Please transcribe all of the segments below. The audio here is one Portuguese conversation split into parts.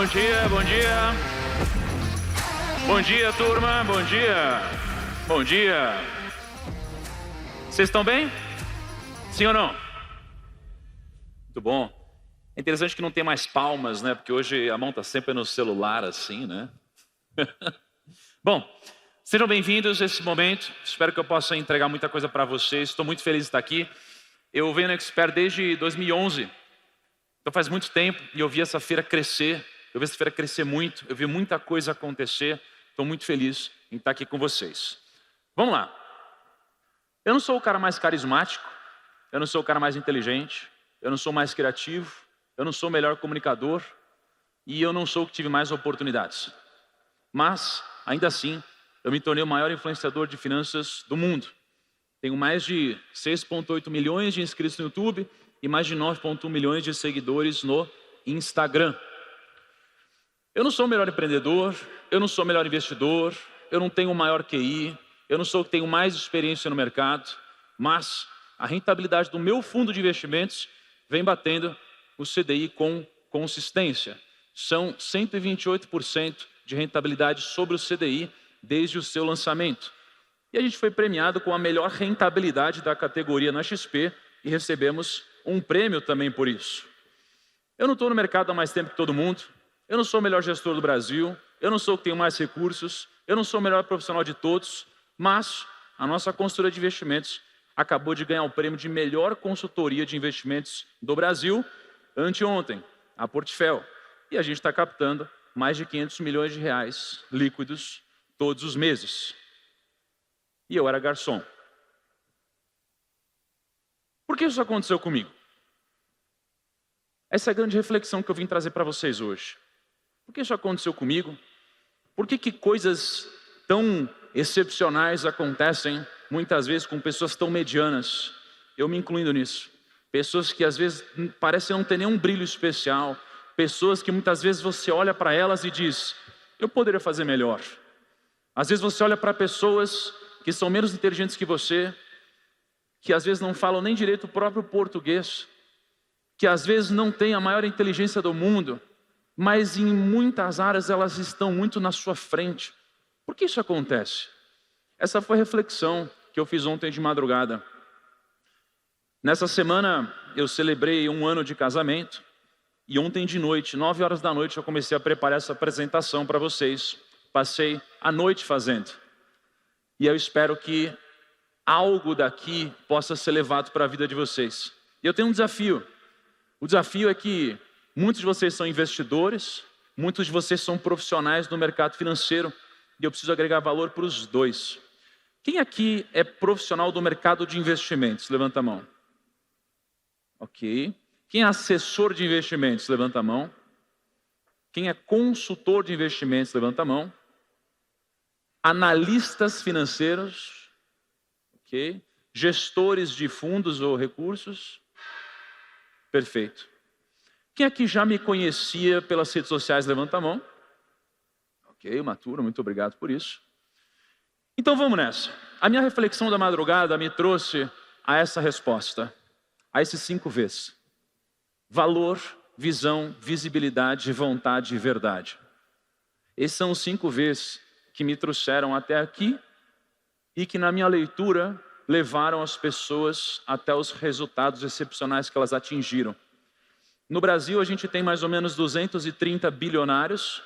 dia, bom dia. Bom dia, turma, bom dia. Bom dia. Vocês estão bem? Sim ou não? Muito bom. É interessante que não tem mais palmas, né? Porque hoje a mão está sempre no celular assim, né? Bom, sejam bem-vindos a esse momento. Espero que eu possa entregar muita coisa para vocês. Estou muito feliz de estar aqui. Eu venho no Expert desde 2011. Então faz muito tempo e eu vi essa feira crescer. Eu vi essa feira crescer muito. Eu vi muita coisa acontecer. Estou muito feliz em estar aqui com vocês. Vamos lá. Eu não sou o cara mais carismático. Eu não sou o cara mais inteligente. Eu não sou mais criativo. Eu não sou o melhor comunicador. E eu não sou o que tive mais oportunidades. Mas, ainda assim, eu me tornei o maior influenciador de finanças do mundo. Tenho mais de 6,8 milhões de inscritos no YouTube e mais de 9,1 milhões de seguidores no Instagram. Eu não sou o melhor empreendedor, eu não sou o melhor investidor, eu não tenho o maior QI, eu não sou o que tenho mais experiência no mercado, mas a rentabilidade do meu fundo de investimentos vem batendo o CDI com consistência. São 128% de rentabilidade sobre o CDI desde o seu lançamento. E a gente foi premiado com a melhor rentabilidade da categoria na XP e recebemos um prêmio também por isso. Eu não estou no mercado há mais tempo que todo mundo, eu não sou o melhor gestor do Brasil, eu não sou o que tem mais recursos, eu não sou o melhor profissional de todos, mas a nossa consultoria de investimentos acabou de ganhar o prêmio de melhor consultoria de investimentos do Brasil anteontem, a Portfel. E a gente está captando mais de 500 milhões de reais líquidos todos os meses. E eu era garçom. Por que isso aconteceu comigo? Essa é a grande reflexão que eu vim trazer para vocês hoje. Por que isso aconteceu comigo? Por que coisas tão excepcionais acontecem muitas vezes com pessoas tão medianas? Eu me incluindo nisso. Pessoas que às vezes parecem não ter nenhum brilho especial. Pessoas que muitas vezes você olha para elas e diz, eu poderia fazer melhor. Às vezes você olha para pessoas que são menos inteligentes que você, que às vezes não falam nem direito o próprio português, que às vezes não têm a maior inteligência do mundo, mas em muitas áreas elas estão muito na sua frente. Por que isso acontece? Essa foi a reflexão que eu fiz ontem de madrugada. Nessa semana eu celebrei 1 ano de casamento e ontem de noite, 9 horas da noite, eu comecei a preparar essa apresentação para vocês. Passei a noite fazendo. E eu espero que algo daqui possa ser levado para a vida de vocês. E eu tenho um desafio. O desafio é que muitos de vocês são investidores, muitos de vocês são profissionais no mercado financeiro, e eu preciso agregar valor para os dois. Quem aqui é profissional do mercado de investimentos? Levanta a mão. Ok. Quem é assessor de investimentos? Levanta a mão. Quem é consultor de investimentos? Levanta a mão. Analistas financeiros? Ok. Gestores de fundos ou recursos? Perfeito. Quem aqui já me conhecia pelas redes sociais, levanta a mão. Ok, Matura, muito obrigado por isso. Então vamos nessa. A minha reflexão da madrugada me trouxe a essa resposta, a esses 5 Vs. Valor, visão, visibilidade, vontade e verdade. Esses são os 5 Vs que me trouxeram até aqui e que na minha leitura levaram as pessoas até os resultados excepcionais que elas atingiram. No Brasil, a gente tem mais ou menos 230 bilionários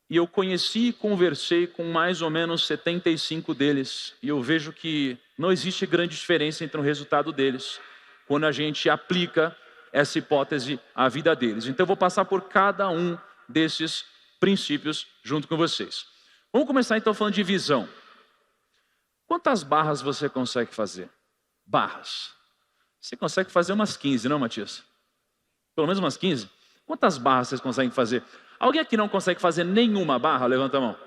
e eu conheci e conversei com mais ou menos 75 deles. E eu vejo que não existe grande diferença entre o resultado deles quando a gente aplica essa hipótese à vida deles. Então eu vou passar por cada um desses princípios junto com vocês. Vamos começar então falando de visão. Quantas barras você consegue fazer? Barras. Você consegue fazer umas 15, não, Matias? Pelo menos umas 15? Quantas barras vocês conseguem fazer? Alguém aqui não consegue fazer nenhuma barra? Levanta a mão.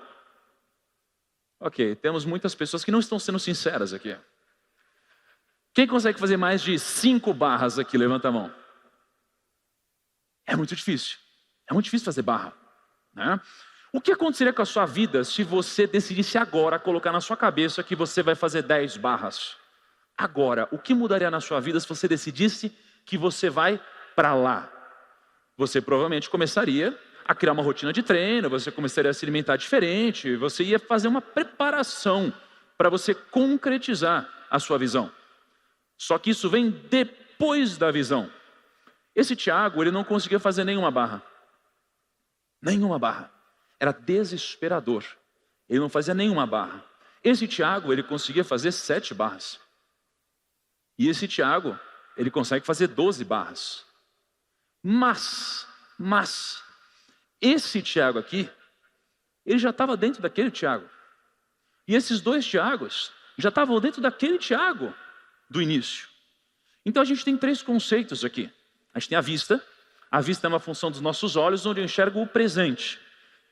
Ok, temos muitas pessoas que não estão sendo sinceras aqui. Quem consegue fazer mais de 5 barras aqui? Levanta a mão. É muito difícil. É muito difícil fazer barra, né? O que aconteceria com a sua vida se você decidisse agora colocar na sua cabeça que você vai fazer 10 barras? Agora, o que mudaria na sua vida se você decidisse que você vai para lá? Você provavelmente começaria a criar uma rotina de treino, você começaria a se alimentar diferente, você ia fazer uma preparação para você concretizar a sua visão. Só que isso vem depois da visão. Esse Tiago, ele não conseguia fazer nenhuma barra. Nenhuma barra. Era desesperador. Ele não fazia nenhuma barra. Esse Tiago, ele conseguia fazer 7 barras. E esse Tiago, ele consegue fazer 12 barras. Mas, esse Tiago aqui, ele já estava dentro daquele Tiago. E esses 2 Tiagos já estavam dentro daquele Tiago do início. Então a gente tem 3 conceitos aqui. A gente tem a vista. A vista é uma função dos nossos olhos, onde eu enxergo o presente.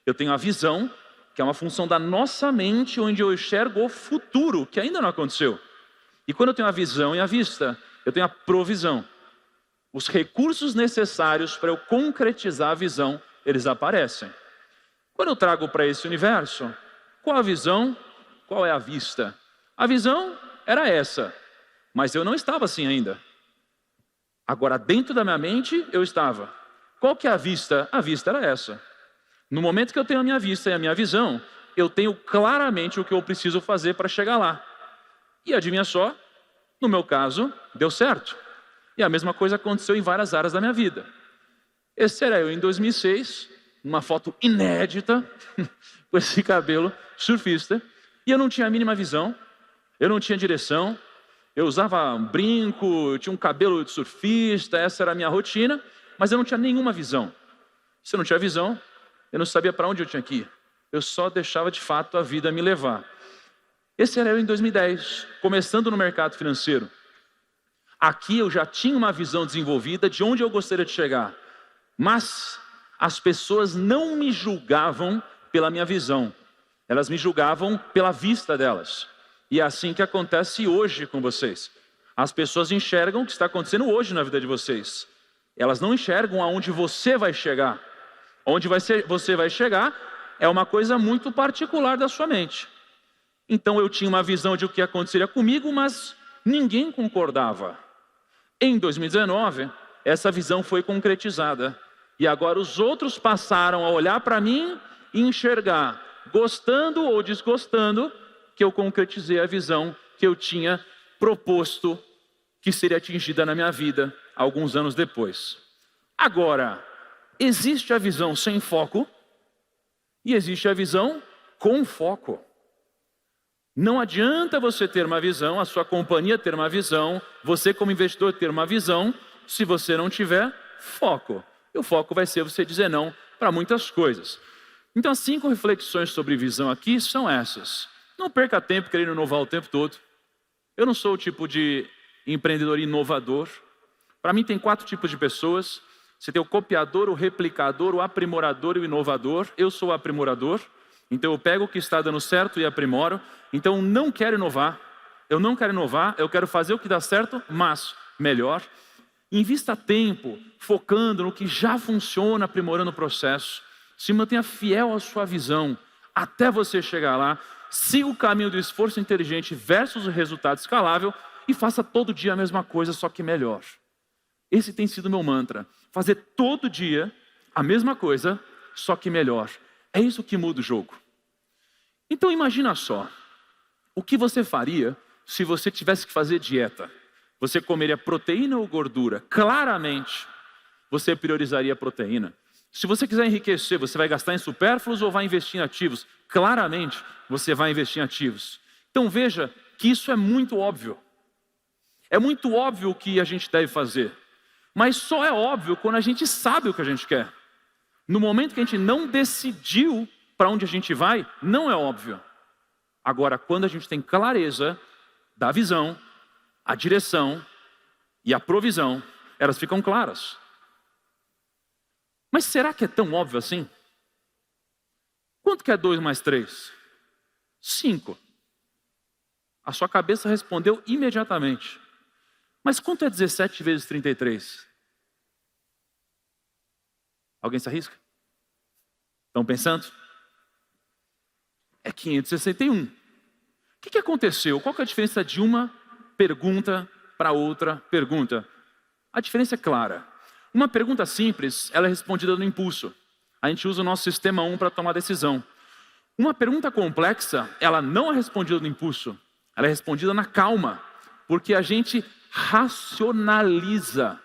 Eu tenho a visão, que é uma função da nossa mente, onde eu enxergo o futuro, que ainda não aconteceu. E quando eu tenho a visão e a vista, eu tenho a provisão. Os recursos necessários para eu concretizar a visão, eles aparecem. Quando eu trago para esse universo, qual a visão, qual é a vista? A visão era essa, mas eu não estava assim ainda. Agora, dentro da minha mente, eu estava. Qual que é a vista? A vista era essa. No momento que eu tenho a minha vista e a minha visão, eu tenho claramente o que eu preciso fazer para chegar lá. E adivinha só, no meu caso, deu certo. E a mesma coisa aconteceu em várias áreas da minha vida. Esse era eu em 2006, uma foto inédita, com esse cabelo surfista, e eu não tinha a mínima visão, eu não tinha direção, eu usava um brinco, eu tinha um cabelo de surfista, essa era a minha rotina, mas eu não tinha nenhuma visão. Se eu não tinha visão, eu não sabia para onde eu tinha que ir. Eu só deixava de fato a vida me levar. Esse era eu em 2010, começando no mercado financeiro. Aqui eu já tinha uma visão desenvolvida de onde eu gostaria de chegar. Mas as pessoas não me julgavam pela minha visão. Elas me julgavam pela vista delas. E é assim que acontece hoje com vocês. As pessoas enxergam o que está acontecendo hoje na vida de vocês. Elas não enxergam aonde você vai chegar. Onde você vai chegar é uma coisa muito particular da sua mente. Então eu tinha uma visão de o que aconteceria comigo, mas ninguém concordava. Em 2019, essa visão foi concretizada. E agora os outros passaram a olhar para mim e enxergar, gostando ou desgostando, que eu concretizei a visão que eu tinha proposto que seria atingida na minha vida alguns anos depois. Agora, existe a visão sem foco e existe a visão com foco. Não adianta você ter uma visão, a sua companhia ter uma visão, você como investidor ter uma visão, se você não tiver foco. E o foco vai ser você dizer não para muitas coisas. Então as 5 reflexões sobre visão aqui são essas. Não perca tempo querendo inovar o tempo todo. Eu não sou o tipo de empreendedor inovador. Para mim tem 4 tipos de pessoas. Você tem o copiador, o replicador, o aprimorador e o inovador. Eu sou o aprimorador. Então eu pego o que está dando certo e aprimoro. Então eu não quero inovar. Eu quero fazer o que dá certo, mas melhor. Invista tempo focando no que já funciona, aprimorando o processo. Se mantenha fiel à sua visão até você chegar lá. Siga o caminho do esforço inteligente versus o resultado escalável e faça todo dia a mesma coisa, só que melhor. Esse tem sido o meu mantra. Fazer todo dia a mesma coisa, só que melhor. É isso que muda o jogo. Então imagina só, o que você faria se você tivesse que fazer dieta? Você comeria proteína ou gordura? Claramente, você priorizaria a proteína. Se você quiser enriquecer, você vai gastar em supérfluos ou vai investir em ativos? Claramente, você vai investir em ativos. Então veja que isso é muito óbvio. É muito óbvio o que a gente deve fazer. Mas só é óbvio quando a gente sabe o que a gente quer. No momento que a gente não decidiu para onde a gente vai, não é óbvio. Agora, quando a gente tem clareza da visão, a direção e a provisão, elas ficam claras. Mas será que é tão óbvio assim? Quanto que é 2 mais 3? 5. A sua cabeça respondeu imediatamente. Mas quanto é 17 vezes 33? Alguém se arrisca? Estão pensando? É 561. O que aconteceu? Qual que é a diferença de uma pergunta para outra pergunta? A diferença é clara. Uma pergunta simples, ela é respondida no impulso. A gente usa o nosso sistema 1 para tomar decisão. Uma pergunta complexa, ela não é respondida no impulso. Ela é respondida na calma, porque a gente racionaliza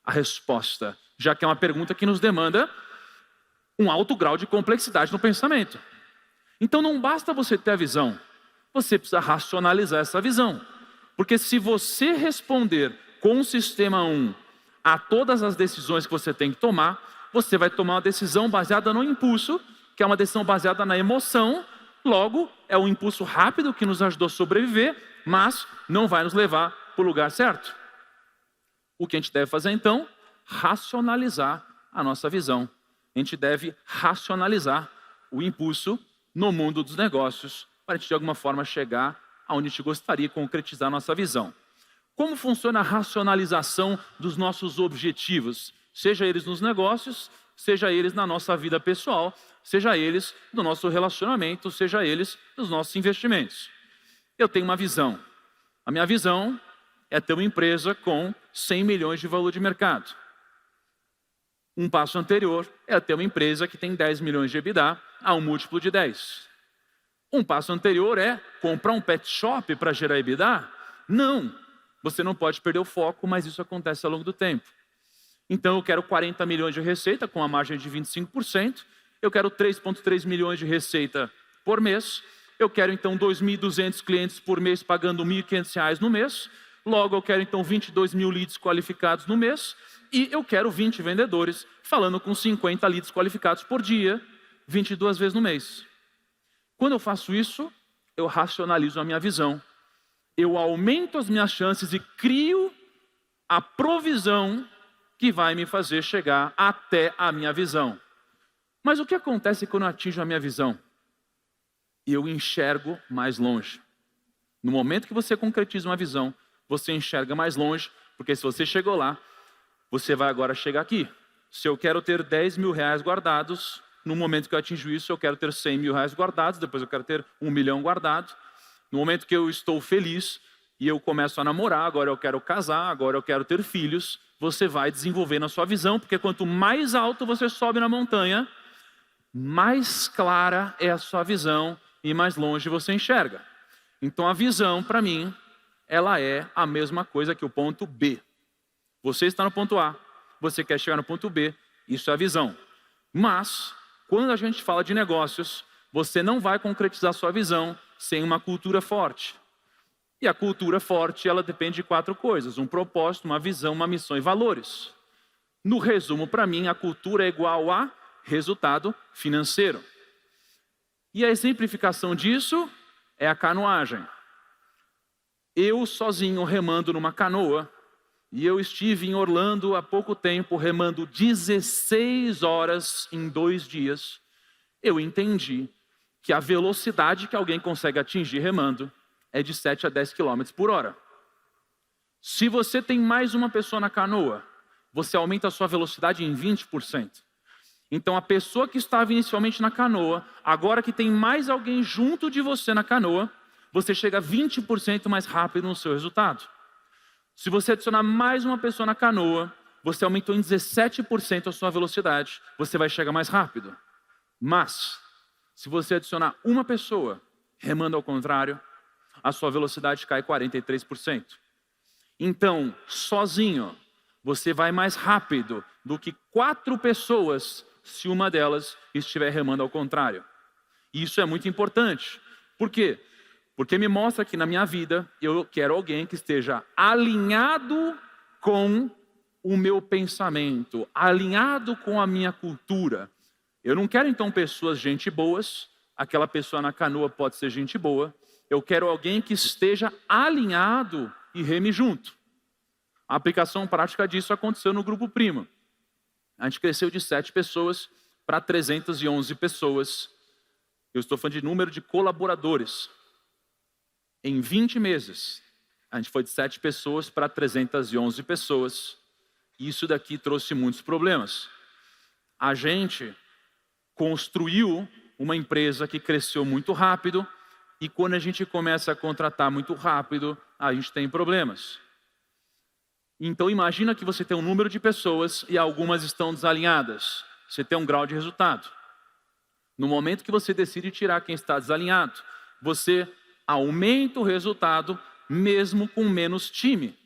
a resposta, já que é uma pergunta que nos demanda um alto grau de complexidade no pensamento. Então não basta você ter a visão, você precisa racionalizar essa visão. Porque se você responder com o sistema 1 a todas as decisões que você tem que tomar, você vai tomar uma decisão baseada no impulso, que é uma decisão baseada na emoção. Logo, é um impulso rápido que nos ajudou a sobreviver, mas não vai nos levar para o lugar certo. O que a gente deve fazer então? Racionalizar a nossa visão. A gente deve racionalizar o impulso no mundo dos negócios, para a gente de alguma forma chegar aonde a gente gostaria de concretizar a nossa visão. Como funciona a racionalização dos nossos objetivos? Seja eles nos negócios, seja eles na nossa vida pessoal, seja eles no nosso relacionamento, seja eles nos nossos investimentos. Eu tenho uma visão. A minha visão é ter uma empresa com 100 milhões de valor de mercado. Um passo anterior é ter uma empresa que tem 10 milhões de EBITDA a um múltiplo de 10. Um passo anterior é comprar um pet shop para gerar EBITDA? Não. Você não pode perder o foco, mas isso acontece ao longo do tempo. Então eu quero 40 milhões de receita com a margem de 25%. Eu quero 3,3 milhões de receita por mês. Eu quero então 2.200 clientes por mês pagando R$ 1.500 no mês. Logo eu quero então 22 mil leads qualificados no mês. E eu quero 20 vendedores falando com 50 leads qualificados por dia, 22 vezes no mês. Quando eu faço isso, eu racionalizo a minha visão. Eu aumento as minhas chances e crio a provisão que vai me fazer chegar até a minha visão. Mas o que acontece quando eu atinjo a minha visão? Eu enxergo mais longe. No momento que você concretiza uma visão, você enxerga mais longe, porque se você chegou lá, você vai agora chegar aqui. Se eu quero ter 10 mil reais guardados, no momento que eu atinjo isso, eu quero ter 100 mil reais guardados, depois eu quero ter 1 milhão guardado. No momento que eu estou feliz e eu começo a namorar, agora eu quero casar, agora eu quero ter filhos, você vai desenvolvendo a sua visão, porque quanto mais alto você sobe na montanha, mais clara é a sua visão e mais longe você enxerga. Então a visão, para mim, ela é a mesma coisa que o ponto B. Você está no ponto A, você quer chegar no ponto B, isso é a visão. Mas, quando a gente fala de negócios, você não vai concretizar sua visão sem uma cultura forte. E a cultura forte, ela depende de 4 coisas: um propósito, uma visão, uma missão e valores. No resumo, para mim, a cultura é igual a resultado financeiro. E a exemplificação disso é a canoagem. Eu sozinho remando numa canoa, e eu estive em Orlando há pouco tempo remando 16 horas em 2 dias. Eu entendi que a velocidade que alguém consegue atingir remando é de 7 a 10 km por hora. Se você tem mais uma pessoa na canoa, você aumenta a sua velocidade em 20%. Então a pessoa que estava inicialmente na canoa, agora que tem mais alguém junto de você na canoa, você chega 20% mais rápido no seu resultado. Se você adicionar mais uma pessoa na canoa, você aumentou em 17% a sua velocidade, você vai chegar mais rápido. Mas, se você adicionar uma pessoa remando ao contrário, a sua velocidade cai 43%. Então, sozinho, você vai mais rápido do que 4 pessoas se uma delas estiver remando ao contrário. E isso é muito importante. Por quê? Porque me mostra que na minha vida eu quero alguém que esteja alinhado com o meu pensamento, alinhado com a minha cultura. Eu não quero então pessoas gente boas, aquela pessoa na canoa pode ser gente boa. Eu quero alguém que esteja alinhado e reme junto. A aplicação prática disso aconteceu no Grupo Primo. A gente cresceu de 7 pessoas para 311 pessoas. Eu estou falando de número de colaboradores. Em 20 meses, a gente foi de 7 pessoas para 311 pessoas. E isso daqui trouxe muitos problemas. A gente construiu uma empresa que cresceu muito rápido, e quando a gente começa a contratar muito rápido, a gente tem problemas. Então imagina que você tem um número de pessoas e algumas estão desalinhadas. Você tem um grau de resultado. No momento que você decide tirar quem está desalinhado, você aumenta o resultado mesmo com menos time.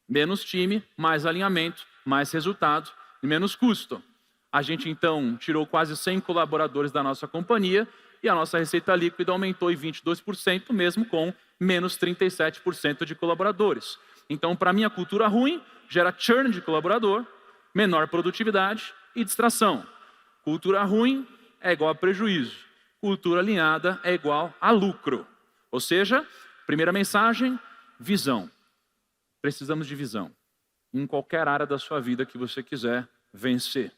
Menos time, mais alinhamento, mais resultado e menos custo. A gente então tirou quase 100 colaboradores da nossa companhia e a nossa receita líquida aumentou em 22%, mesmo com menos 37% de colaboradores. Então, para mim, a cultura ruim gera churn de colaborador, menor produtividade e distração. Cultura ruim é igual a prejuízo. Cultura alinhada é igual a lucro. Ou seja, primeira mensagem, visão. Precisamos de visão. Em qualquer área da sua vida que você quiser vencer.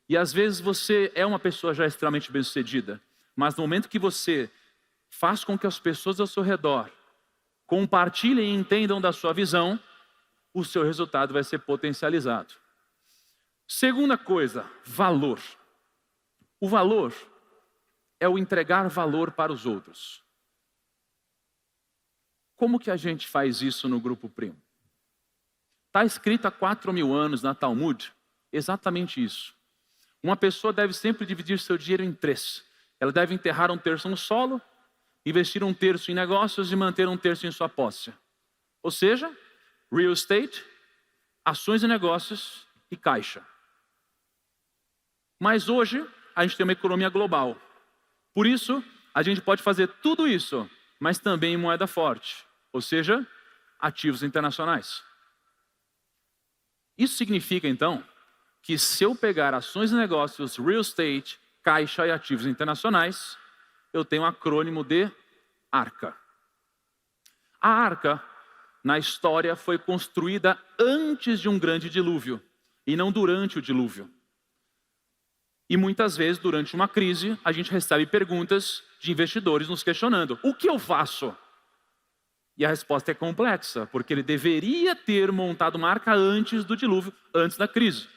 E às vezes você é uma pessoa já extremamente bem-sucedida, mas no momento que você faz com que as pessoas ao seu redor compartilhem e entendam da sua visão, o seu resultado vai ser potencializado. Segunda coisa, valor. O valor é o entregar valor para os outros. Como que a gente faz isso no Grupo Primo? Está escrito há 4.000 anos na Talmud exatamente isso. Uma pessoa deve sempre dividir seu dinheiro em 3. Ela deve enterrar 1/3 no solo, investir 1/3 em negócios e manter 1/3 em sua posse. Ou seja, real estate, ações e negócios e caixa. Mas hoje a gente tem uma economia global. Por isso, a gente pode fazer tudo isso, mas também em moeda forte. Ou seja, ativos internacionais. Isso significa, então, que se eu pegar ações e negócios, real estate, caixa e ativos internacionais, eu tenho um acrônimo de ARCA. A ARCA, na história, foi construída antes de um grande dilúvio, e não durante o dilúvio. E muitas vezes, durante uma crise, a gente recebe perguntas de investidores nos questionando: o que eu faço? E a resposta é complexa, porque ele deveria ter montado uma ARCA antes do dilúvio, antes da crise.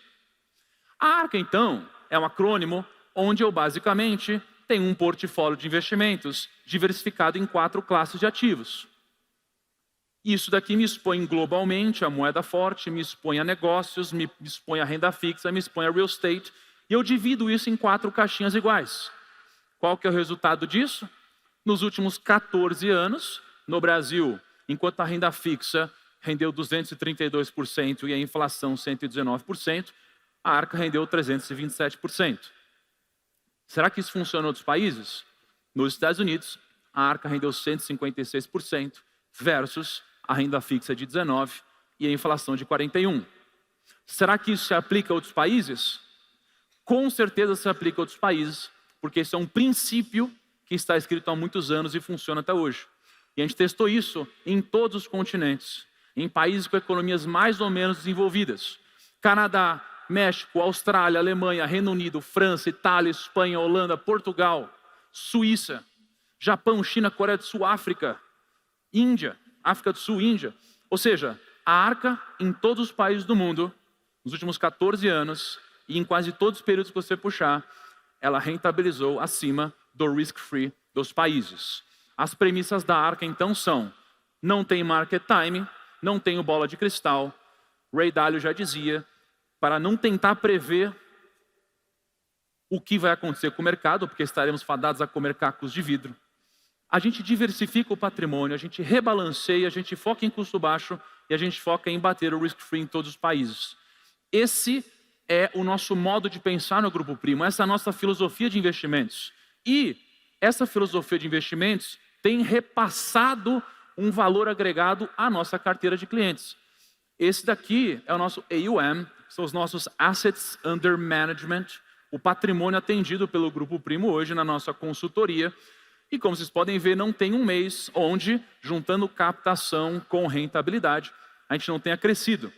A ARCA, então, é um acrônimo onde eu basicamente tenho um portfólio de investimentos diversificado em 4 classes de ativos. Isso daqui me expõe globalmente a moeda forte, me expõe a negócios, me expõe a renda fixa, me expõe a real estate, e eu divido isso em 4 caixinhas iguais. Qual que é o resultado disso? Nos últimos 14 anos, no Brasil, enquanto a renda fixa rendeu 232% e a inflação 119%, a ARCA rendeu 327%. Será que isso funciona em outros países? Nos Estados Unidos, a ARCA rendeu 156% versus a renda fixa de 19% e a inflação de 41%. Será que isso se aplica a outros países? Com certeza se aplica a outros países, porque isso é um princípio que está escrito há muitos anos e funciona até hoje. E a gente testou isso em todos os continentes, em países com economias mais ou menos desenvolvidas. Canadá, México, Austrália, Alemanha, Reino Unido, França, Itália, Espanha, Holanda, Portugal, Suíça, Japão, China, Coreia do Sul, África, Índia, África do Sul, Índia. Ou seja, a ARCA em todos os países do mundo, nos últimos 14 anos, e em quase todos os períodos que você puxar, ela rentabilizou acima do risk-free dos países. As premissas da ARCA, então, são: não tem market time, não tem bola de cristal. Ray Dalio já dizia, para não tentar prever o que vai acontecer com o mercado, porque estaremos fadados a comer cacos de vidro. A gente diversifica o patrimônio, a gente rebalanceia, a gente foca em custo baixo e a gente foca em bater o risk-free em todos os países. Esse é o nosso modo de pensar no Grupo Primo, essa é a nossa filosofia de investimentos. E essa filosofia de investimentos tem repassado um valor agregado à nossa carteira de clientes. Esse daqui é o nosso AUM, são os nossos Assets Under Management, o patrimônio atendido pelo Grupo Primo hoje na nossa consultoria. E como vocês podem ver, não tem um mês onde, juntando captação com rentabilidade, a gente não tenha crescido.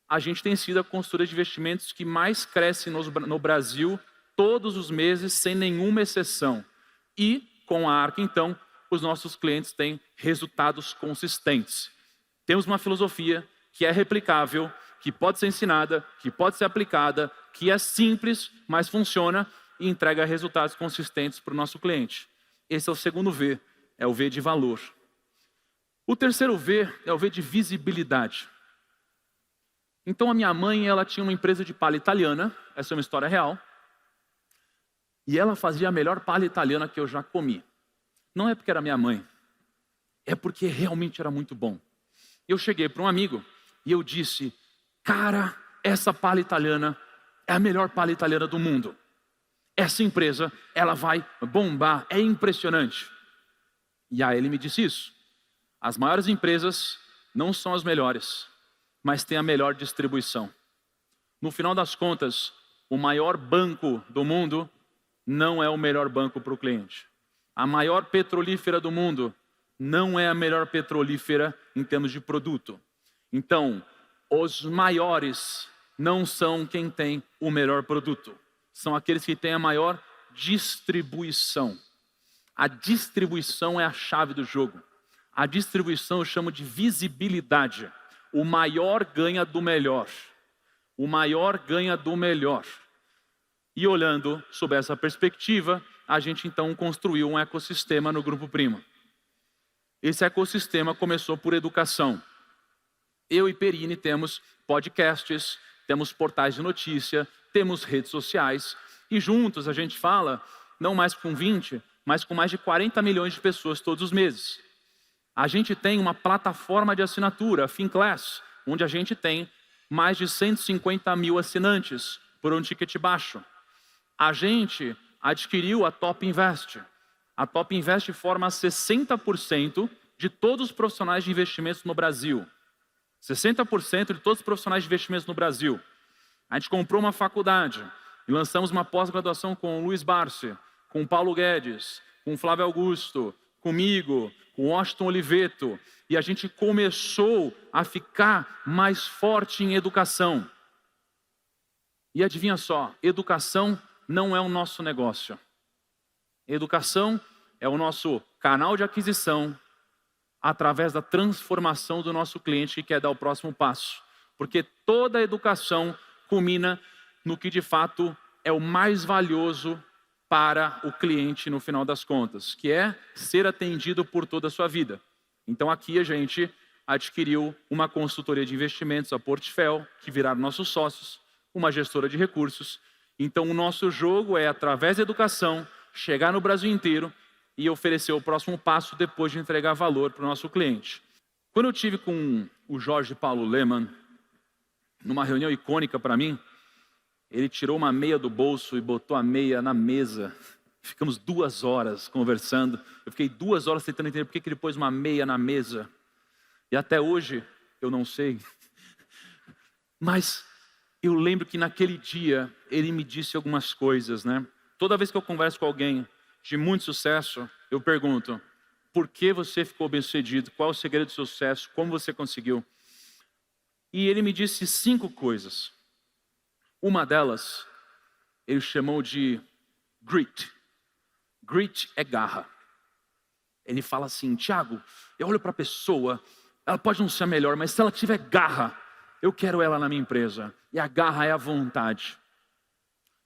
A gente tem sido a consultoria de investimentos que mais cresce no Brasil todos os meses, sem nenhuma exceção. E, com a ARCA, então, os nossos clientes têm resultados consistentes. Temos uma filosofia que é replicável, que pode ser ensinada, que pode ser aplicada, que é simples, mas funciona e entrega resultados consistentes para o nosso cliente. Esse é o segundo V, é o V de valor. O terceiro V é o V de visibilidade. Então a minha mãe, ela tinha uma empresa de palha italiana, essa é uma história real, e ela fazia a melhor palha italiana que eu já comi. Não é porque era minha mãe, é porque realmente era muito bom. Eu cheguei para um amigo e eu disse, cara, essa palha italiana é a melhor palha italiana do mundo. Essa empresa, ela vai bombar, é impressionante. E aí ele me disse isso. As maiores empresas não são as melhores, mas têm a melhor distribuição. No final das contas, o maior banco do mundo não é o melhor banco para o cliente. A maior petrolífera do mundo não é a melhor petrolífera em termos de produto. Então, os maiores não são quem tem o melhor produto. São aqueles que têm a maior distribuição. A distribuição é a chave do jogo. A distribuição eu chamo de visibilidade. O maior ganha do melhor. O maior ganha do melhor. E olhando sob essa perspectiva, a gente então construiu um ecossistema no Grupo Prima. Esse ecossistema começou por educação. Eu e Perini temos podcasts, temos portais de notícia, temos redes sociais, e juntos a gente fala, não mais com 20, mas com mais de 40 milhões de pessoas todos os meses. A gente tem uma plataforma de assinatura, a Finclass, onde a gente tem mais de 150 mil assinantes por um ticket baixo. A gente adquiriu a Top Invest. A Top Invest forma 60% de todos os profissionais de investimentos no Brasil. 60% de todos os profissionais de investimentos no Brasil. A gente comprou uma faculdade e lançamos uma pós-graduação com o Luiz Barsi, com o Paulo Guedes, com o Flávio Augusto, comigo, com o Washington Oliveto. E a gente começou a ficar mais forte em educação. E adivinha só, educação não é o nosso negócio. Educação é o nosso canal de aquisição através da transformação do nosso cliente que quer dar o próximo passo. Porque toda a educação culmina no que de fato é o mais valioso para o cliente no final das contas, que é ser atendido por toda a sua vida. Então aqui a gente adquiriu uma consultoria de investimentos, a Portfel, que viraram nossos sócios, uma gestora de recursos. Então o nosso jogo é, através da educação, chegar no Brasil inteiro e oferecer o próximo passo depois de entregar valor para o nosso cliente. Quando eu tive com o Jorge Paulo Lemann, numa reunião icônica para mim, ele tirou uma meia do bolso e botou a meia na mesa. Ficamos 2 horas conversando. Eu fiquei 2 horas tentando entender por que ele pôs uma meia na mesa. E até hoje, eu não sei. Mas eu lembro que naquele dia, ele me disse algumas coisas, né? Toda vez que eu converso com alguém de muito sucesso, eu pergunto, por que você ficou bem-sucedido? Qual é o segredo do seu sucesso? Como você conseguiu? E ele me disse 5 coisas. Uma delas, ele chamou de grit. Grit é garra. Ele fala assim, Thiago, eu olho para a pessoa, ela pode não ser a melhor, mas se ela tiver garra, eu quero ela na minha empresa. E a garra é a vontade.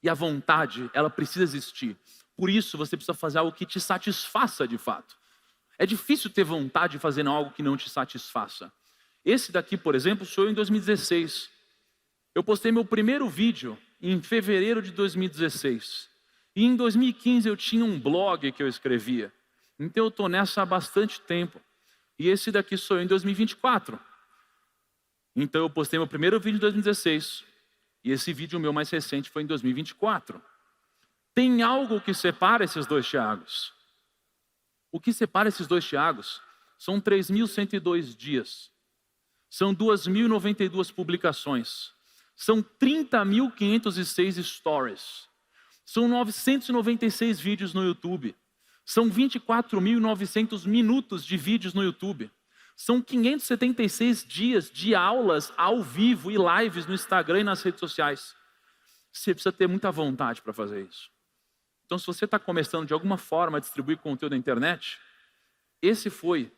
E a vontade, ela precisa existir. Por isso, você precisa fazer algo que te satisfaça de fato. É difícil ter vontade de fazer algo que não te satisfaça. Esse daqui, por exemplo, sou eu em 2016. Eu postei meu primeiro vídeo em fevereiro de 2016. E em 2015 eu tinha um blog que eu escrevia. Então eu estou nessa há bastante tempo. E esse daqui sou eu em 2024. Então eu postei meu primeiro vídeo em 2016. E esse vídeo meu mais recente foi em 2024. Tem algo que separa esses 2 Thiagos. O que separa esses 2 Thiagos são 3.102 dias. São 2.092 publicações. São 30.506 stories. São 996 vídeos no YouTube. São 24.900 minutos de vídeos no YouTube. São 576 dias de aulas ao vivo e lives no Instagram e nas redes sociais. Você precisa ter muita vontade para fazer isso. Então, se você está começando de alguma forma a distribuir conteúdo na internet, esse foi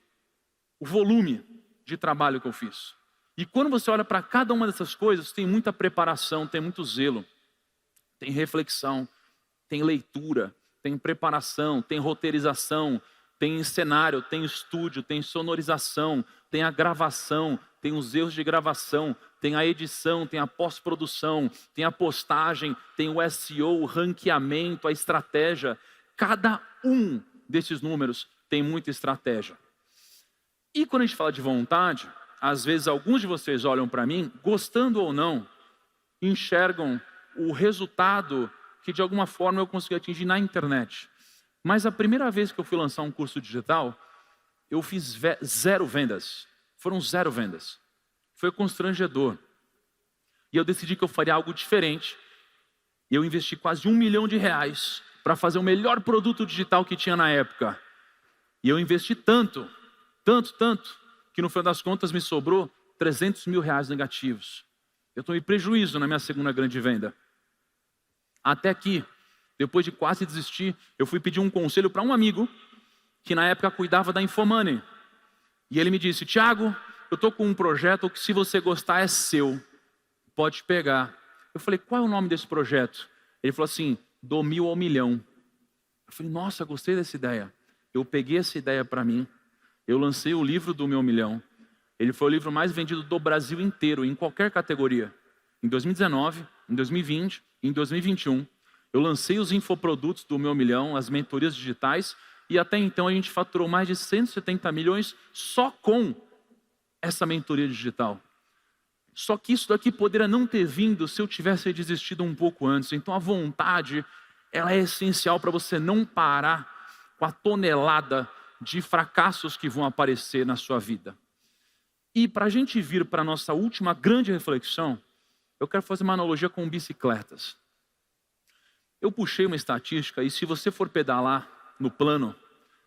o volume de trabalho que eu fiz. E quando você olha para cada uma dessas coisas, tem muita preparação, tem muito zelo, tem reflexão, tem leitura, tem preparação, tem roteirização, tem cenário, tem estúdio, tem sonorização, tem a gravação, tem os erros de gravação, tem a edição, tem a pós-produção, tem a postagem, tem o SEO, o ranqueamento, a estratégia. Cada um desses números tem muita estratégia. E quando a gente fala de vontade, às vezes alguns de vocês olham para mim, gostando ou não, enxergam o resultado que de alguma forma eu consegui atingir na internet. Mas a primeira vez que eu fui lançar um curso digital, eu fiz 0 vendas. Foram 0 vendas. Foi constrangedor. E eu decidi que eu faria algo diferente. E eu investi quase R$1 milhão para fazer o melhor produto digital que tinha na época. E eu investi tanto, que no final das contas me sobrou R$300 mil negativos. Eu tomei prejuízo na minha segunda grande venda. Até que, depois de quase desistir, eu fui pedir um conselho para um amigo que na época cuidava da Infomoney. E ele me disse: Thiago, eu estou com um projeto que se você gostar é seu, pode pegar. Eu falei: qual é o nome desse projeto? Ele falou assim: do 1000 ao milhão. Eu falei: nossa, gostei dessa ideia. Eu peguei essa ideia para mim, eu lancei o livro do 1000 ao milhão. Ele foi o livro mais vendido do Brasil inteiro, em qualquer categoria. Em 2019, em 2020, em 2021, eu lancei os infoprodutos do 1000 ao milhão, as mentorias digitais, e até então a gente faturou mais de 170 milhões só com essa mentoria digital. Só que isso daqui poderia não ter vindo se eu tivesse desistido um pouco antes. Então a vontade, ela é essencial para você não parar com a tonelada de fracassos que vão aparecer na sua vida. E para a gente vir para a nossa última grande reflexão, eu quero fazer uma analogia com bicicletas. Eu puxei uma estatística e se você for pedalar no plano,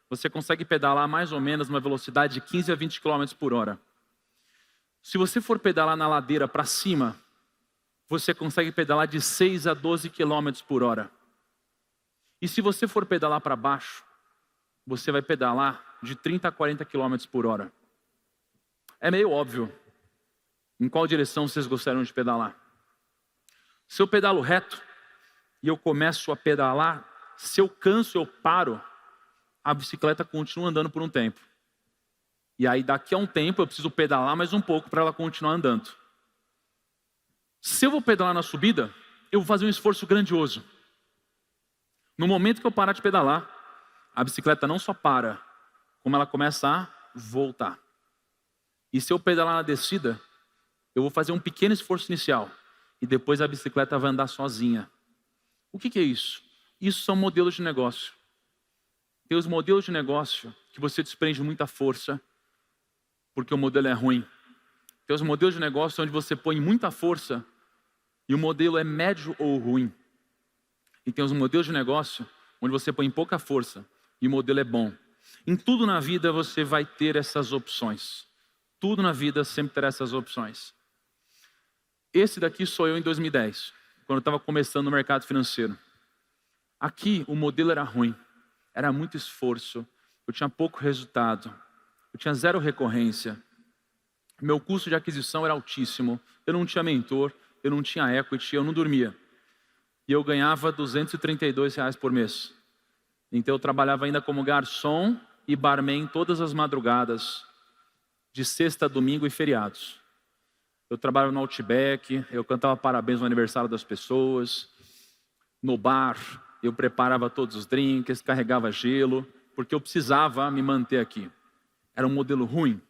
você consegue pedalar mais ou menos uma velocidade de 15 a 20 km por hora. Se você for pedalar na ladeira para cima, você consegue pedalar de 6 a 12 km por hora. E se você for pedalar para baixo, você vai pedalar de 30 a 40 km por hora. É meio óbvio em qual direção vocês gostariam de pedalar. Se eu pedalo reto e eu começo a pedalar, se eu canso, eu paro, a bicicleta continua andando por um tempo. E aí daqui a um tempo eu preciso pedalar mais um pouco para ela continuar andando. Se eu vou pedalar na subida, eu vou fazer um esforço grandioso. No momento que eu parar de pedalar, a bicicleta não só para, como ela começa a voltar. E se eu pedalar na descida, eu vou fazer um pequeno esforço inicial. E depois a bicicleta vai andar sozinha. O que é isso? Isso são modelos de negócio. Tem os modelos de negócio que você desprende muita força, porque o modelo é ruim. Tem os modelos de negócio onde você põe muita força e o modelo é médio ou ruim. E tem os modelos de negócio onde você põe pouca força e o modelo é bom. Em tudo na vida você vai ter essas opções. Tudo na vida sempre terá essas opções. Esse daqui sou eu em 2010, quando eu estava começando no mercado financeiro. Aqui o modelo era ruim, era muito esforço, eu tinha pouco resultado, eu tinha 0 recorrência. Meu custo de aquisição era altíssimo, eu não tinha mentor, eu não tinha equity, eu não dormia. E eu ganhava R$232 por mês. Então eu trabalhava ainda como garçom e barman todas as madrugadas, de sexta a domingo e feriados. Eu trabalhava no Outback, eu cantava parabéns no aniversário das pessoas. No bar, eu preparava todos os drinks, carregava gelo, porque eu precisava me manter aqui. Era um modelo ruim.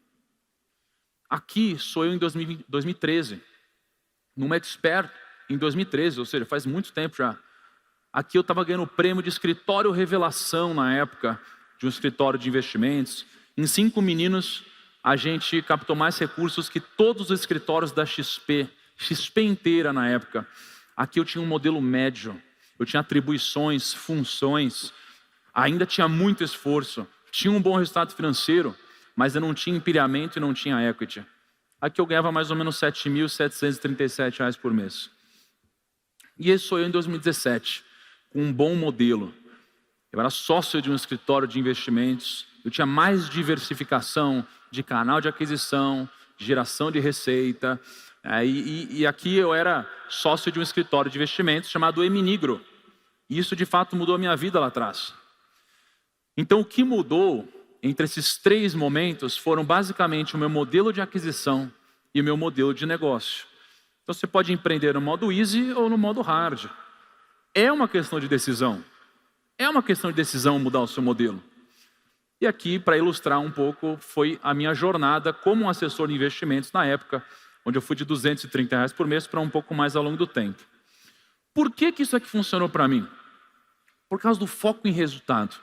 Aqui sou eu em 2013, numa Expert em 2013, ou seja, faz muito tempo já. Aqui eu estava ganhando o prêmio de escritório revelação na época, de um escritório de investimentos. Em 5 meninos, a gente captou mais recursos que todos os escritórios da XP inteira na época. Aqui eu tinha um modelo médio, eu tinha atribuições, funções, ainda tinha muito esforço, tinha um bom resultado financeiro, mas eu não tinha empilhamento e não tinha equity. Aqui eu ganhava mais ou menos R$ 7.737 por mês. E esse sou eu em 2017, com um bom modelo. Eu era sócio de um escritório de investimentos, eu tinha mais diversificação de canal de aquisição, de geração de receita. E aqui eu era sócio de um escritório de investimentos chamado Eminigro. E isso de fato mudou a minha vida lá atrás. Então o que mudou entre esses 3 momentos foram basicamente o meu modelo de aquisição e o meu modelo de negócio. Então você pode empreender no modo easy ou no modo hard. É uma questão de decisão. É uma questão de decisão mudar o seu modelo. E aqui, para ilustrar um pouco, foi a minha jornada como um assessor de investimentos na época, onde eu fui de R$ 230 por mês para um pouco mais ao longo do tempo. Por que isso aqui funcionou para mim? Por causa do foco em resultado.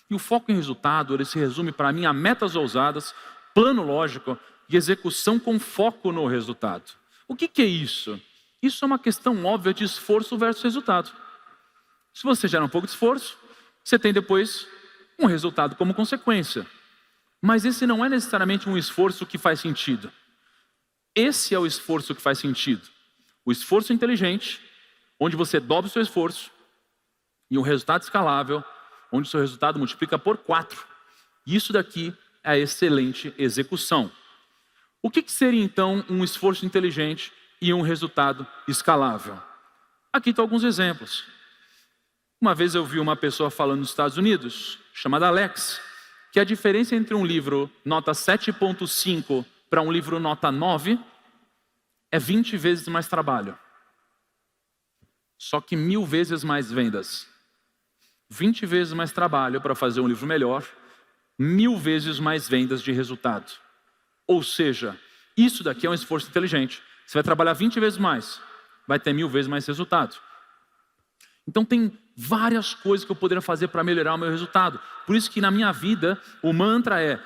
E o foco em resultado, ele se resume para mim a metas ousadas, plano lógico e execução com foco no resultado. O que é isso? Isso é uma questão óbvia de esforço versus resultado. Se você gera um pouco de esforço, você tem depois um resultado como consequência. Mas esse não é necessariamente um esforço que faz sentido. Esse é o esforço que faz sentido. O esforço inteligente, onde você dobra o seu esforço, e um resultado escalável, onde o seu resultado multiplica por 4. Isso daqui é a excelente execução. O que seria então um esforço inteligente e um resultado escalável? Aqui estão alguns exemplos. Uma vez eu vi uma pessoa falando nos Estados Unidos, chamada Alex, que a diferença entre um livro nota 7.5 para um livro nota 9 é 20 vezes mais trabalho. Só que 1000 vezes mais vendas. 20 vezes mais trabalho para fazer um livro melhor, 1000 vezes mais vendas de resultado. Ou seja, isso daqui é um esforço inteligente. Você vai trabalhar 20 vezes mais, vai ter 1000 vezes mais resultado. Então tem várias coisas que eu poderia fazer para melhorar o meu resultado. Por isso que na minha vida, o mantra é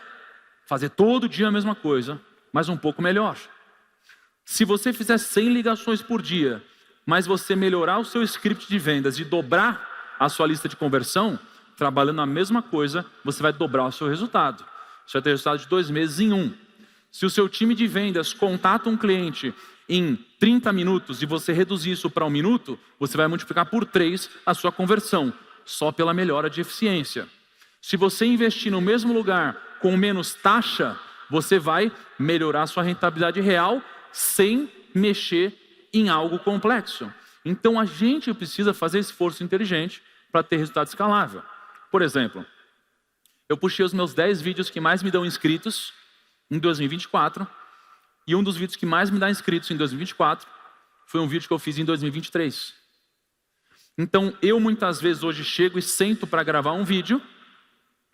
fazer todo dia a mesma coisa, mas um pouco melhor. Se você fizer 100 ligações por dia, mas você melhorar o seu script de vendas e dobrar a sua lista de conversão, trabalhando a mesma coisa, você vai dobrar o seu resultado. Você vai ter resultado de 2 meses em 1. Se o seu time de vendas contata um cliente em 30 minutos e você reduzir isso para 1 minuto, você vai multiplicar por 3 a sua conversão, só pela melhora de eficiência. Se você investir no mesmo lugar com menos taxa, você vai melhorar a sua rentabilidade real sem mexer em algo complexo. Então a gente precisa fazer esforço inteligente para ter resultado escalável. Por exemplo, eu puxei os meus 10 vídeos que mais me dão inscritos em 2024, e um dos vídeos que mais me dá inscritos em 2024 foi um vídeo que eu fiz em 2023. Então eu muitas vezes hoje chego e sento para gravar um vídeo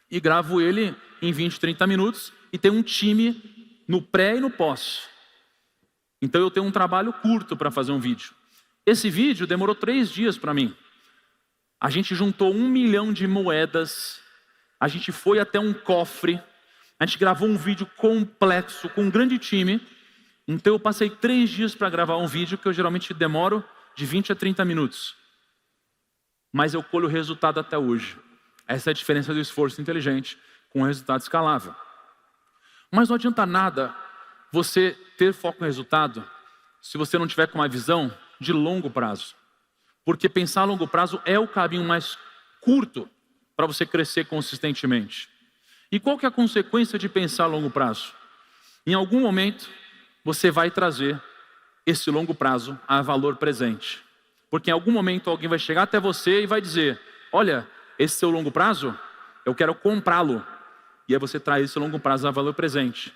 e gravo ele em 20, 30 minutos e tenho um time no pré e no pós. Então eu tenho um trabalho curto para fazer um vídeo. Esse vídeo demorou 3 dias para mim. A gente juntou 1 milhão de moedas, a gente foi até um cofre, a gente gravou um vídeo complexo com um grande time. Então eu passei 3 dias para gravar um vídeo que eu geralmente demoro de 20 a 30 minutos. Mas eu colho o resultado até hoje. Essa é a diferença do esforço inteligente com o resultado escalável. Mas não adianta nada você ter foco no resultado se você não tiver com uma visão de longo prazo. Porque pensar a longo prazo é o caminho mais curto para você crescer consistentemente. E qual que é a consequência de pensar a longo prazo? Em algum momento, você vai trazer esse longo prazo a valor presente. Porque em algum momento alguém vai chegar até você e vai dizer, olha, esse seu longo prazo, eu quero comprá-lo. E aí você traz esse longo prazo a valor presente.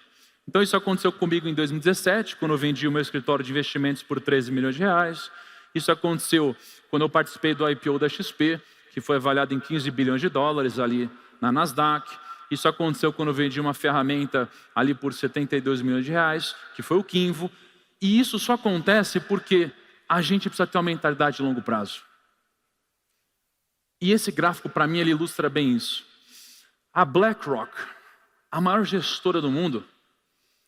Então isso aconteceu comigo em 2017, quando eu vendi o meu escritório de investimentos por 13 milhões de reais. Isso aconteceu quando eu participei do IPO da XP, que foi avaliado em 15 bilhões de dólares ali na Nasdaq. Isso aconteceu quando eu vendi uma ferramenta ali por 72 milhões de reais, que foi o Kinvo. E isso só acontece porque a gente precisa ter uma mentalidade de longo prazo. E esse gráfico, para mim, ele ilustra bem isso. A BlackRock, a maior gestora do mundo,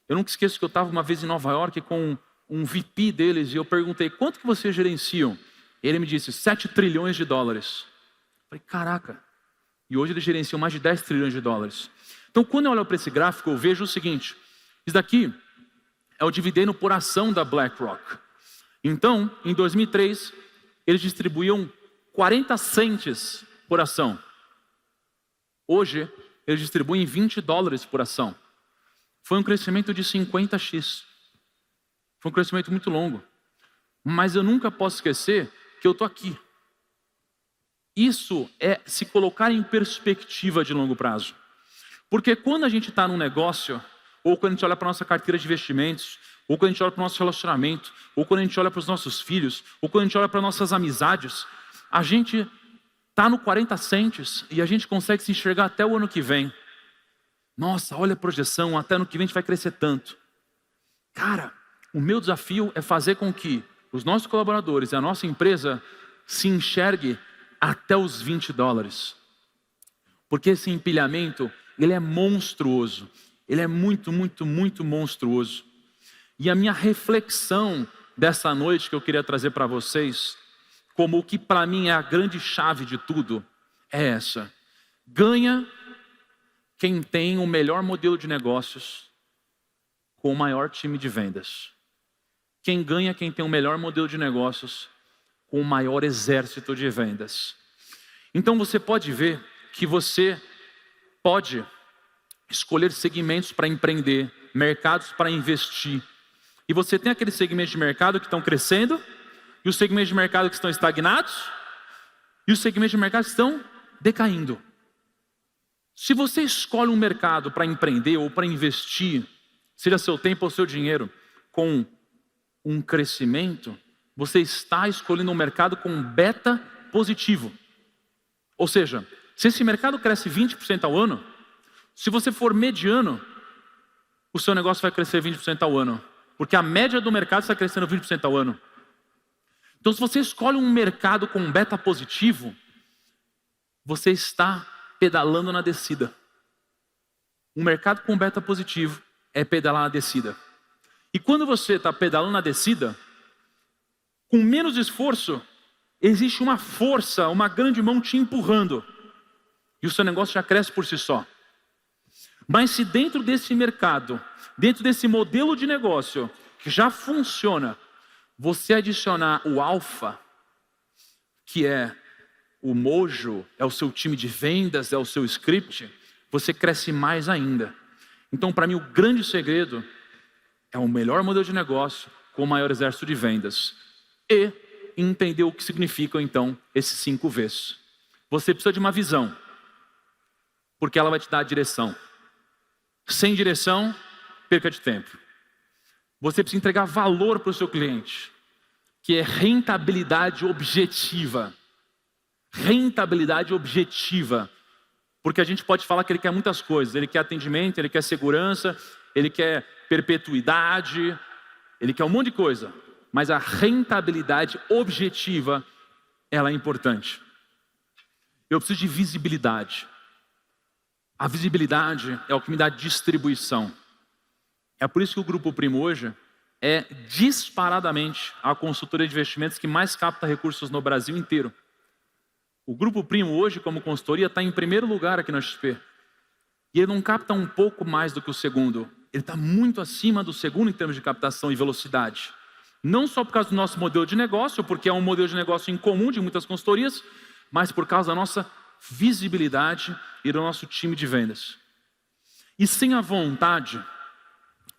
eu nunca esqueço que eu estava uma vez em Nova York com um VP deles e eu perguntei, quanto que vocês gerenciam? Ele me disse, 7 trilhões de dólares. Eu falei, caraca. E hoje eles gerenciam mais de 10 trilhões de dólares. Então, quando eu olho para esse gráfico, eu vejo o seguinte. Isso daqui é o dividendo por ação da BlackRock. Então, em 2003, eles distribuíam 40 cents por ação. Hoje, eles distribuem 20 dólares por ação. Foi um crescimento de 50x. Foi um crescimento muito longo. Mas eu nunca posso esquecer que eu estou aqui. Isso é se colocar em perspectiva de longo prazo. Porque quando a gente está num negócio, ou quando a gente olha para a nossa carteira de investimentos, ou quando a gente olha para o nosso relacionamento, ou quando a gente olha para os nossos filhos, ou quando a gente olha para nossas amizades, a gente está no 40 centes e a gente consegue se enxergar até o ano que vem. Nossa, olha a projeção, até ano que vem a gente vai crescer tanto. Cara, o meu desafio é fazer com que os nossos colaboradores e a nossa empresa se enxergue até os $20. Porque esse empilhamento, ele é monstruoso. Ele é muito, muito, muito monstruoso. E a minha reflexão dessa noite que eu queria trazer para vocês, como o que para mim é a grande chave de tudo, é essa. Ganha quem tem o melhor modelo de negócios com o maior time de vendas. Quem ganha quem tem o melhor modelo de negócios com o maior exército de vendas. Então você pode ver que você pode escolher segmentos para empreender, mercados para investir. E você tem aqueles segmentos de mercado que estão crescendo, e os segmentos de mercado que estão estagnados, e os segmentos de mercado que estão decaindo. Se você escolhe um mercado para empreender ou para investir, seja seu tempo ou seu dinheiro, com um crescimento, você está escolhendo um mercado com um beta positivo. Ou seja, se esse mercado cresce 20% ao ano, se você for mediano, o seu negócio vai crescer 20% ao ano. Porque a média do mercado está crescendo 20% ao ano. Então, se você escolhe um mercado com um beta positivo, você está pedalando na descida. Um mercado com beta positivo é pedalar na descida. E quando você está pedalando na descida, com menos esforço, existe uma força, uma grande mão te empurrando. E o seu negócio já cresce por si só. Mas se dentro desse mercado, dentro desse modelo de negócio, que já funciona, você adicionar o alfa, que é o mojo, é o seu time de vendas, é o seu script, você cresce mais ainda. Então, para mim, o grande segredo é o melhor modelo de negócio com o maior exército de vendas. E entender o que significam, então, esses 5 Vs. Você precisa de uma visão, porque ela vai te dar a direção. Sem direção, perca de tempo. Você precisa entregar valor para o seu cliente, que é rentabilidade objetiva. Rentabilidade objetiva. Porque a gente pode falar que ele quer muitas coisas. Ele quer atendimento, ele quer segurança, ele quer perpetuidade, ele quer um monte de coisa. Mas a rentabilidade objetiva, ela é importante. Eu preciso de visibilidade. A visibilidade é o que me dá distribuição. É por isso que o Grupo Primo hoje é disparadamente a consultoria de investimentos que mais capta recursos no Brasil inteiro. O Grupo Primo hoje, como consultoria, está em primeiro lugar aqui na XP. E ele não capta um pouco mais do que o segundo. Ele está muito acima do segundo em termos de captação e velocidade. Não só por causa do nosso modelo de negócio, porque é um modelo de negócio em comum de muitas consultorias, mas por causa da nossa visibilidade e do nosso time de vendas. E sem a vontade,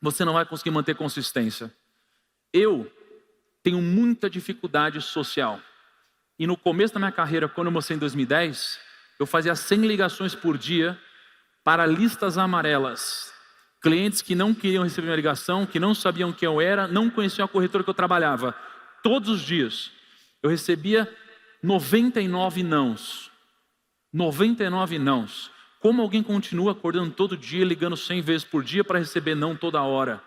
você não vai conseguir manter consistência. Eu tenho muita dificuldade social. E no começo da minha carreira, quando eu comecei em 2010, eu fazia 100 ligações por dia para listas amarelas. Clientes que não queriam receber minha ligação, que não sabiam quem eu era, não conheciam a corretora que eu trabalhava. Todos os dias eu recebia 99 nãos. 99 nãos. Como alguém continua acordando todo dia, ligando 100 vezes por dia para receber não toda hora?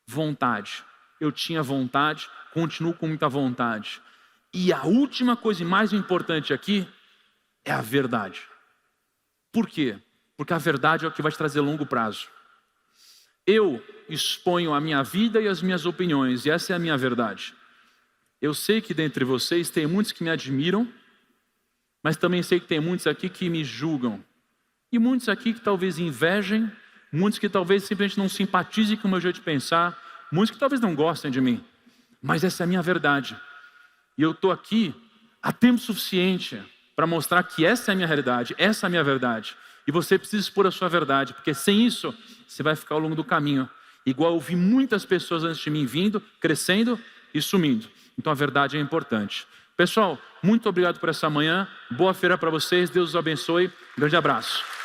Vontade. Eu tinha vontade, continuo com muita vontade. E a última coisa e mais importante aqui é a verdade. Por quê? Porque a verdade é o que vai te trazer longo prazo. Eu exponho a minha vida e as minhas opiniões, e essa é a minha verdade. Eu sei que dentre vocês tem muitos que me admiram, mas também sei que tem muitos aqui que me julgam. E muitos aqui que talvez invejem, muitos que talvez simplesmente não simpatizem com o meu jeito de pensar, muitos que talvez não gostem de mim. Mas essa é a minha verdade. E eu estou aqui há tempo suficiente para mostrar que essa é a minha realidade, essa é a minha verdade. E você precisa expor a sua verdade, porque sem isso, você vai ficar ao longo do caminho. Igual eu vi muitas pessoas antes de mim vindo, crescendo e sumindo. Então a verdade é importante. Pessoal, muito obrigado por essa manhã. Boa feira para vocês. Deus os abençoe. Grande abraço.